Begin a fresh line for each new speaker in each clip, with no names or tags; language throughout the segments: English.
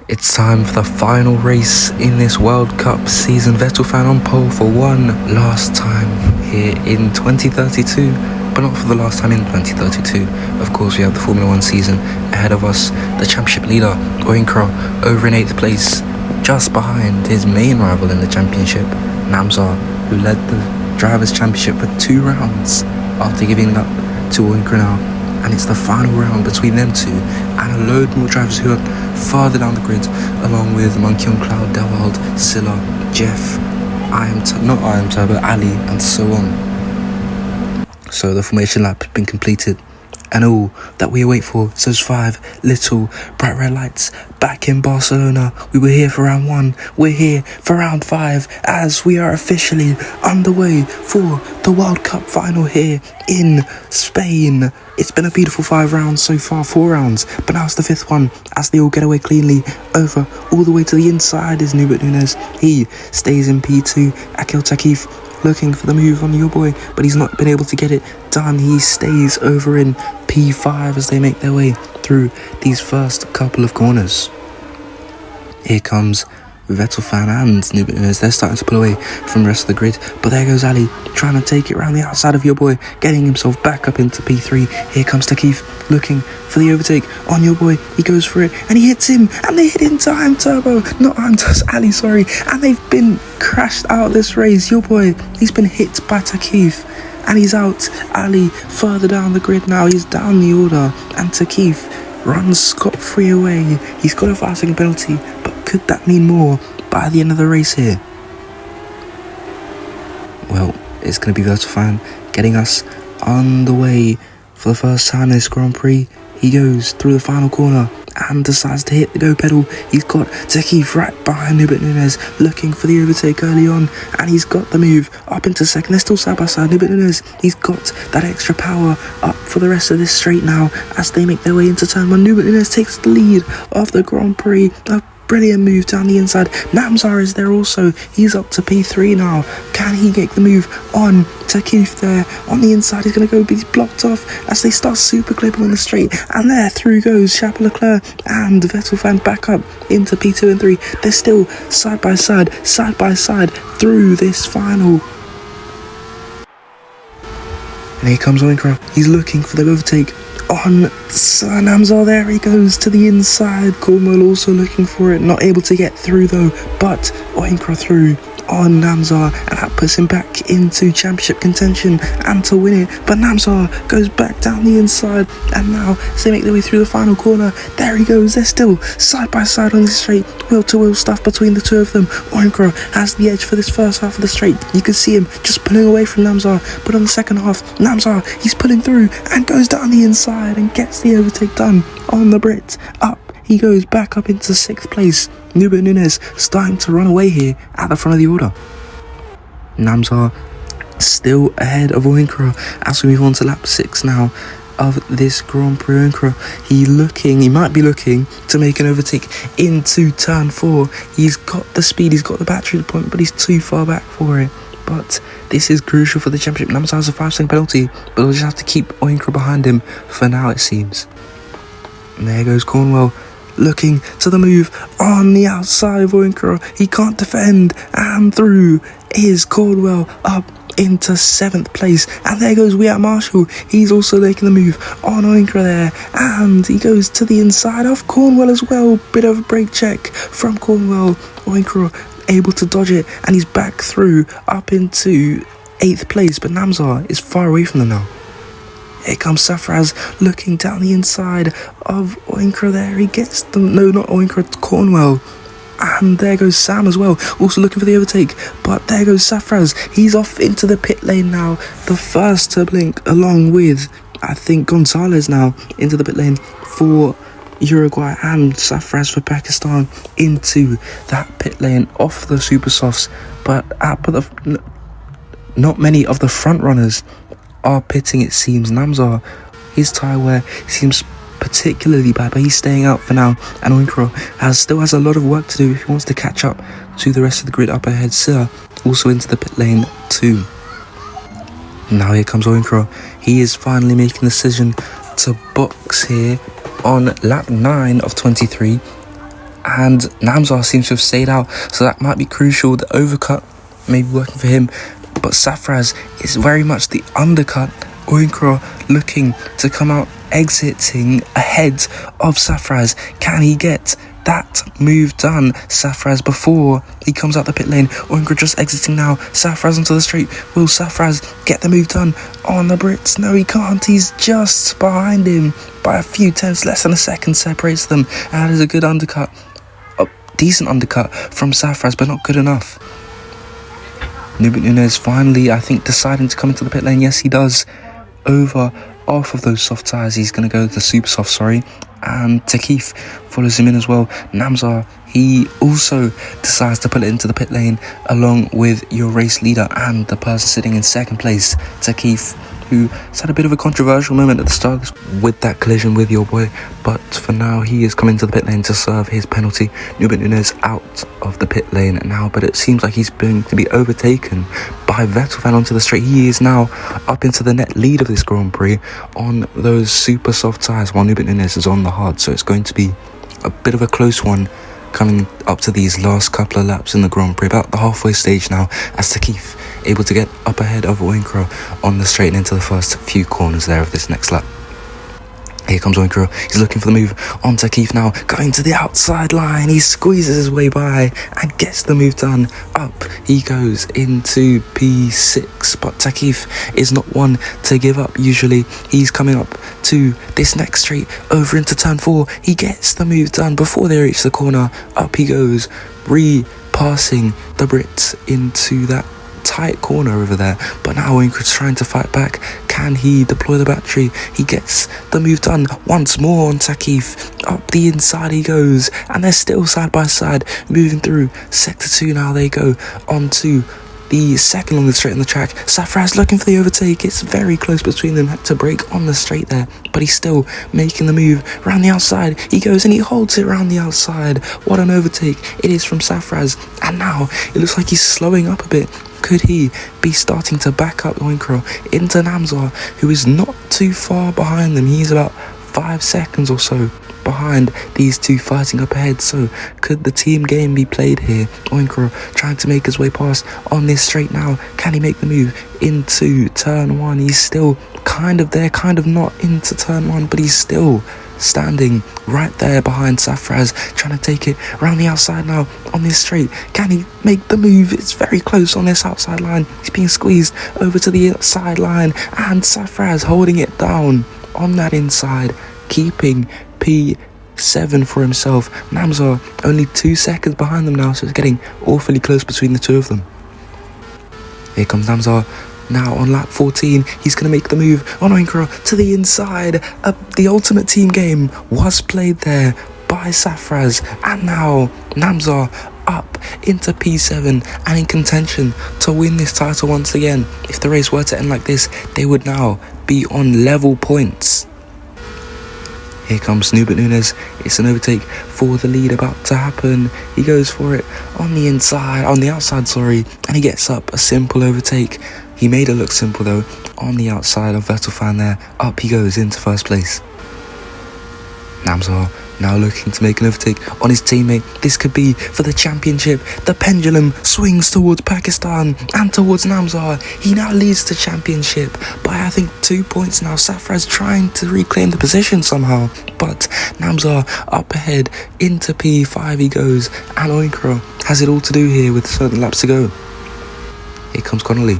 It's time for the final race in this World Cup season. Vettel fan on pole for one last time here in 2032, but not for the last time in 2032. Of course, we have the Formula 1 season ahead of us. The championship leader, Oyinkro, over in 8th place, just behind his main rival in the championship, Namzar, who led the Drivers' Championship for 2 rounds after giving up to Oyinkro now. And it's the final round between them two and a load more drivers who are farther down the grid, along with Monkey on Cloud, Delwald, Silla, Jeff, not Iron Turbo, Ali, and so on. So the formation lap has been completed, and all that we await for is those 5 little bright red lights back in Barcelona. We were here for round 1, we're here for round 5, as we are officially underway for the World Cup final here in Spain. It's been a beautiful 5 rounds so far, 4 rounds, but now it's the 5th one, as they all get away cleanly over all the way to the inside is Nubert Nunes. He stays in P2, Akil Takif looking for the move on your boy, but he's not been able to get it done. He stays over in P5 as they make their way through these first couple of corners. Here comes Vettel fan and Nubert Nunes. They're starting to pull away from the rest of the grid, but there goes Ali trying to take it around the outside of your boy, getting himself back up into P3. Here comes Takif looking for the overtake on your boy. He goes for it and he hits him, and they hit into Iron Turbo, not Iron Turbo, Ali, sorry, and they've been crashed out of this race. Your boy, he's been hit by Takif and he's out. Ali further down the grid now, he's down the order, and Takif runs scot-free away. He's got a fouling penalty, but could that mean more by the end of the race here? Well, it's going to be Vettel fan getting us on the way for the first time in this Grand Prix. He goes through the final corner and decides to hit the go pedal. He's got Takif right behind Nubert Nunes, looking for the overtake early on, and he's got the move up into second. They're still side by side. Nubert Nunes, he's got that extra power up for the rest of this straight now as they make their way into turn 1. Nubert Nunes takes the lead of the Grand Prix. Brilliant move down the inside. Namzar is there also. He's up to P3 now. Can he get the move on Takif there? On the inside, he's going to go be blocked off as they start super clipping on the straight. And there, through goes Charles Leclerc and Vettel fan back up into P2 and 3. They're still side by side through this final. And here comes Oyinkro. He's looking for the overtake on Namzar. There he goes to the inside. Cornwell also looking for it, not able to get through though, but Oyinkro through on Namzar, and that puts him back into championship contention and to win it. But Namzar goes back down the inside, and now as they make their way through the final corner, there he goes. They're still side by side on the straight, wheel to wheel stuff between the two of them. Oyinkro has the edge for this first half of the straight. You can see him just pulling away from Namzar, but on the second half, Namzar, he's pulling through and goes down the inside and gets the overtake done on the Brit. Up he goes back up into 6th place. Nubert Nunes starting to run away here at the front of the order. Namzar still ahead of Oyinkro as we move on to lap 6 now of this Grand Prix. Oyinkro, he might be looking to make an overtake into turn 4. He's got the speed, he's got the battery point, but he's too far back for it. But this is crucial for the championship. Namzar has a 5-second penalty, but he'll just have to keep Oyinkro behind him for now, it seems. And there goes Cornwell, looking to the move on the outside of Oyinkro. He can't defend, and through is Cornwell up into 7th place. And there goes Wyatt Marshall. He's also making the move on Oyinkro there, and he goes to the inside of Cornwell as well. Bit of a brake check from Cornwell. Oyinkro able to dodge it, and he's back through up into 8th place, but Namzar is far away from them now. Here comes Safraz looking down the inside of Oyinkro there. He gets them. No, not Oyinkro, Cornwell. And there goes Sam as well, also looking for the overtake. But there goes Safraz. He's off into the pit lane now. The first to blink, along with, I think, Gonzalez now into the pit lane for Uruguay, and Safraz for Pakistan into that pit lane off the super softs. But not many of the front runners are pitting, it seems. Namzar, his tyre wear seems particularly bad, but he's staying out for now, and Oyinkro still has a lot of work to do if he wants to catch up to the rest of the grid up ahead. Silla also into the pit lane too. Now here comes Oyinkro. He is finally making the decision to box here on lap 9 of 23. and Namzar seems to have stayed out, so that might be crucial. The overcut may be working for him, but Safraz is very much the undercut. Oyinkro looking to come out, exiting ahead of Safraz. Can he get that move done? Safraz before he comes out the pit lane. Oyinkro just exiting now. Safraz onto the straight. Will Safraz get the move done on the Brits? No, he can't. He's just behind him by a few tenths. Less than a second separates them, and that is a good undercut. A decent undercut from Safraz, but not good enough. Nunez finally, I think, deciding to come into the pit lane. Yes, he does. Off of those soft tyres, he's going to go the super soft, and Takif follows him in as well. Namzar, he also decides to pull it into the pit lane along with your race leader and the person sitting in second place, Takif, who has had a bit of a controversial moment at the start with that collision with your boy, but for now he is coming to the pit lane to serve his penalty. Nunez out of the pit lane now, but it seems like he's going to be overtaken by Vettel onto the straight. He is now up into the net lead of this Grand Prix on those super soft tyres, while Nunez is on the hard, so it's going to be a bit of a close one coming up to these last couple of laps in the Grand Prix, about the halfway stage now, as Takif able to get up ahead of Oyinkro on the straight and into the first few corners there of this next lap. Here comes Oyinkro. He's looking for the move on Takif now, going to the outside line. He squeezes his way by and gets the move done. Up he goes into P6, but Takif is not one to give up usually. He's coming up to this next straight over into turn 4. He gets the move done before they reach the corner. Up he goes, passing the Brits into that tight corner over there, but now Oyinkro's trying to fight back. Can he deploy the battery? He gets the move done once more on Takif. Up the inside he goes, and they're still side by side, moving through sector 2. Now they go onto the second longest straight on the track. Safraz looking for the overtake. It's very close between them. Had to brake on the straight there, but he's still making the move around the outside. He goes and he holds it around the outside. What an overtake it is from Safraz, and now it looks like he's slowing up a bit. Could he be starting to back up Oyinkro into Namzar, who is not too far behind them? He's about 5 seconds or so behind these two fighting up ahead. So could the team game be played here? Oyinkro trying to make his way past on this straight now. Can he make the move into turn 1? He's still kind of there, kind of not into turn 1, but he's still standing right there behind Safraz, trying to take it around the outside now on this straight. Can he make the move? It's very close on this outside line. He's being squeezed over to the outside line, and Safraz holding it down on that inside, keeping P7 for himself. Namzar only 2 seconds behind them now, so it's getting awfully close between the two of them. Here comes Namzar. Now on lap 14, he's going to make the move on Oyinkro to the inside. The ultimate team game was played there by Safraz, and now Namzar up into P7 and in contention to win this title once again. If the race were to end like this, they would now be on level points. Here comes Nunez. It's an overtake for the lead about to happen. He goes for it on the outside, and he gets up a simple overtake. He made it look simple though, on the outside of Vettel there. Up he goes into first place. Namzar now looking to make an overtake on his teammate. This could be for the championship. The pendulum swings towards Pakistan and towards Namzar. He now leads the championship by I think 2 points now. Safraz trying to reclaim the position somehow, but Namzar up ahead into P5 he goes, and Oyinkro has it all to do here with certain laps to go. Here comes Connolly.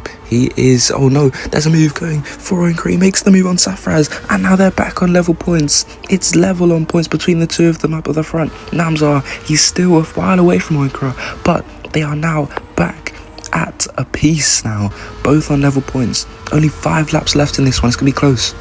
Oh no, there's a move going for Oyinkro. He makes the move on Safraz, and now they're back on level points. It's level on points between the two of them up at the front. Namzar, he's still a while away from Oyinkro, but they are now back at a piece now, both on level points. Only 5 laps left in this one. It's going to be close.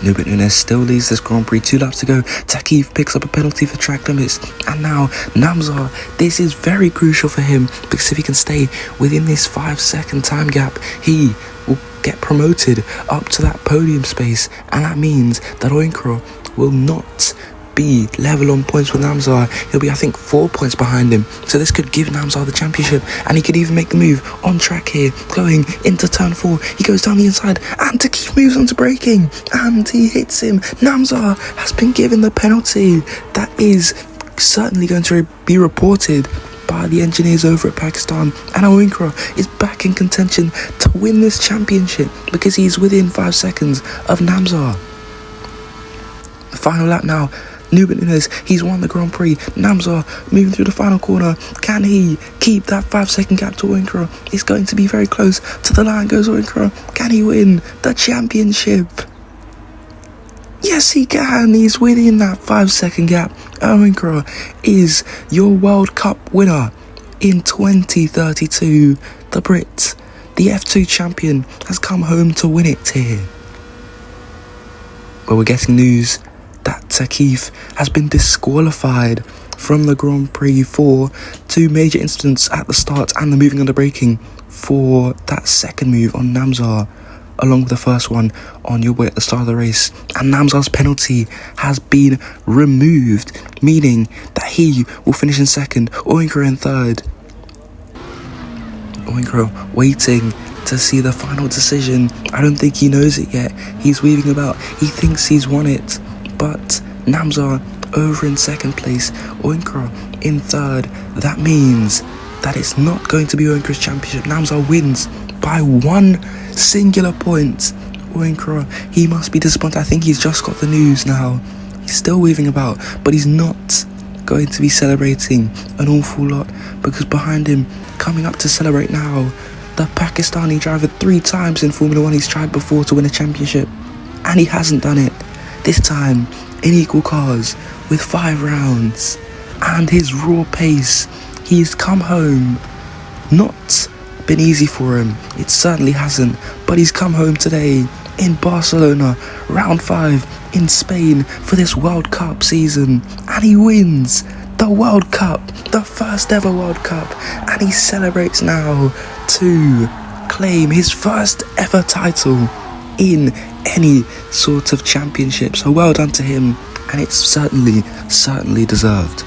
Nunez still leads this Grand Prix, 2 laps to go. Takif picks up a penalty for track limits, and now Namzar, this is very crucial for him, because if he can stay within this 5-second time gap, he will get promoted up to that podium space, and that means that Oyinkro will not be level on points with Namzar. He'll be I think 4 points behind him, so this could give Namzar the championship, and he could even make the move on track here, going into turn 4. He goes down the inside, and Takif moves on to braking, and he hits him. Namzar has been given the penalty. That is certainly going to be reported by the engineers over at Pakistan, and Oyinkro is back in contention to win this championship because he's within 5 seconds of Namzar. The final lap now. Nuben Nunes, he's won the Grand Prix. Namzar moving through the final corner. Can he keep that 5-second gap to Oyinkro? It's going to be very close. To the line goes Oyinkro. Can he win the championship? Yes, he can. He's within that 5-second gap. Oyinkro is your World Cup winner in 2032. The Brit, the F2 champion, has come home to win it here. But we're getting news that Takif has been disqualified from the Grand Prix for 2 major incidents at the start and the moving under braking for that second move on Namzar, along with the first one on your way at the start of the race. And Namzar's penalty has been removed, meaning that he will finish in second, Oyinkro in third. Oyinkro waiting to see the final decision. I don't think he knows it yet. He's weaving about. He thinks he's won it. But Namzar over in second place, Oyinkro in third. That means that it's not going to be Oyinkro's championship. Namzar wins by 1 singular point. Oyinkro, he must be disappointed. I think he's just got the news now. He's still weaving about, but he's not going to be celebrating an awful lot, because behind him, coming up to celebrate now, the Pakistani driver. 3 times in Formula 1 he's tried before to win a championship, and he hasn't done it. This time in equal cars with 5 rounds, and his raw pace. He's come home. Not been easy for him, it certainly hasn't, but he's come home today in Barcelona, round 5 in Spain for this World Cup season, and he wins the World Cup, the first ever World Cup, and he celebrates now to claim his first ever title in any sort of championship. So well done to him, and it's certainly deserved.